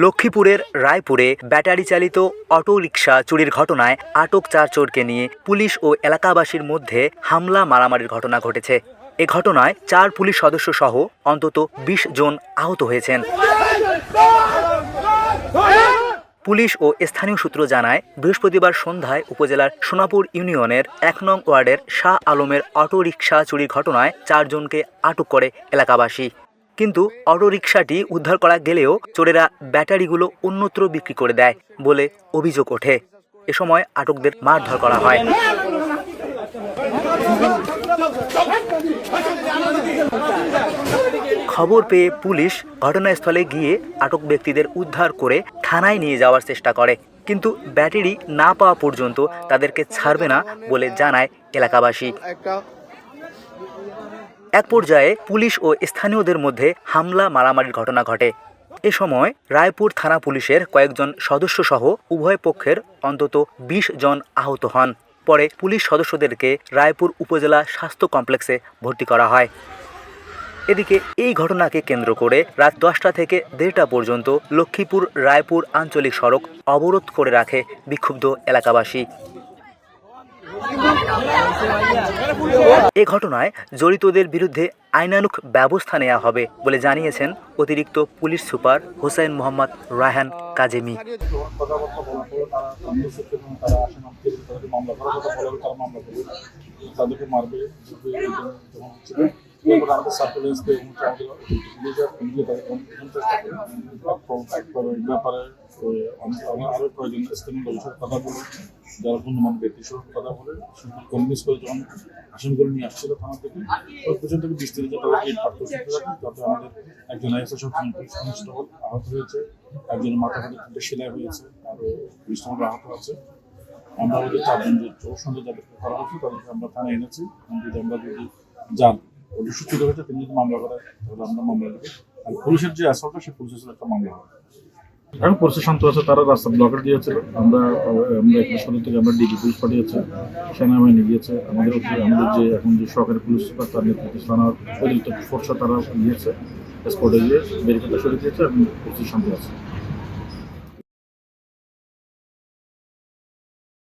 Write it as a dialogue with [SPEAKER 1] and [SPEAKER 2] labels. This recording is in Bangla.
[SPEAKER 1] লক্ষ্মীপুরের রায়পুরে ব্যাটারি চালিত অটোরিকশা চুরির ঘটনায় আটক 4 চোরকে নিয়ে পুলিশ ও এলাকাবাসীর মধ্যে হামলা মারামারির ঘটনা ঘটেছে। এ ঘটনায় 4 পুলিশ সদস্য সহ অন্তত 20 জন আহত হয়েছেন। পুলিশ ও স্থানীয় সূত্র জানায়, বৃহস্পতিবার সন্ধ্যায় উপজেলার সোনাপুর ইউনিয়নের 1 নং ওয়ার্ডের শাহ আলমের অটোরিকশা চুরির ঘটনায় 4 জনকে আটক করে এলাকাবাসী। কিন্তু অটোরিকশাটি উদ্ধার করা গেলেও চোরেরা ব্যাটারিগুলো অন্যত্র বিক্রি করে দেয় বলে অভিযোগ ওঠে। এ সময় আটকদের মারধর করা হয়। খবর পেয়ে পুলিশ ঘটনাস্থলে গিয়ে আটক ব্যক্তিদের উদ্ধার করে থানায় নিয়ে যাওয়ার চেষ্টা করে, কিন্তু ব্যাটারি না পাওয়া পর্যন্ত তাদেরকে ছাড়বে না বলে জানায় এলাকাবাসী। এক পর্যায়ে পুলিশ ও স্থানীয়দের মধ্যে হামলা মারামারির ঘটনা ঘটে। এ সময় রায়পুর থানা পুলিশের কয়েকজন সদস্য সহ উভয় পক্ষের অন্তত 20 জন আহত হন। পরে পুলিশ সদস্যদেরকে রায়পুর উপজেলা স্বাস্থ্য কমপ্লেক্সে ভর্তি করা হয়। এদিকে এই ঘটনাকে কেন্দ্র করে রাত 10টা থেকে 1:30টা পর্যন্ত লক্ষ্মীপুর রায়পুর আঞ্চলিক সড়ক অবরোধ করে রাখে বিক্ষুব্ধ এলাকাবাসী। এ ঘটনায় জড়িতদের বিরুদ্ধে আইনানুগ ব্যবস্থা নেওয়া হবে বলে জানিয়েছেন অতিরিক্ত পুলিশ সুপার হোসেন মোহাম্মদ রায়হান কাজেমি।
[SPEAKER 2] আমাদের সার্কুলেন্স ব্যাপারে আরো কয়েকজন স্থানীয় লোকের সাথে কথা বলে, যারা গণ্যমান্য ব্যক্তির সাথে কথা বলে কনভিন্স করে যখন আসামিগুলো নিয়ে আসছিল থানা থেকে, ওই পর্যন্ত 20-30 জন তারা গেট পার করতে থাকে। যাতে আমাদের একজন আহত হয়েছে, একজনের মাথা ফাটে 3টে সেলাই হয়েছে, আরো 20 জন আহত আছে। আমরা ওদের 4 জন যে চোর সঙ্গে যাদেরকে করা হচ্ছে তাদেরকে আমরা থানায় এনেছি। যদি আমরা যদি যান অভিযুক্ত হয়েছে তিনি যদি মামলা করেন তাহলে আমরা মামলা দেবো। আর পুলিশের যে অ্যাসল্টটা সেই পুলিশের একটা মামলা হবে। এখন পরিস্থিতি শান্ত আছে, তারা রাস্তা ব্লকেট দিয়েছিল। আমরা একটা সদর থেকে আমরা ডিবি পুলিশ পাঠিয়েছে, সেনাবাহিনী গিয়েছে, আমাদের যে এখন যে সরকারি পুলিশ সুপার তার নেতৃত্বে থানার অতিরিক্ত ফোর্সা তারা গিয়েছে, স্পটে গিয়ে ব্যারিকেডটা সরিয়ে দিয়েছে এবং পরিস্থিতি শান্ত আছে।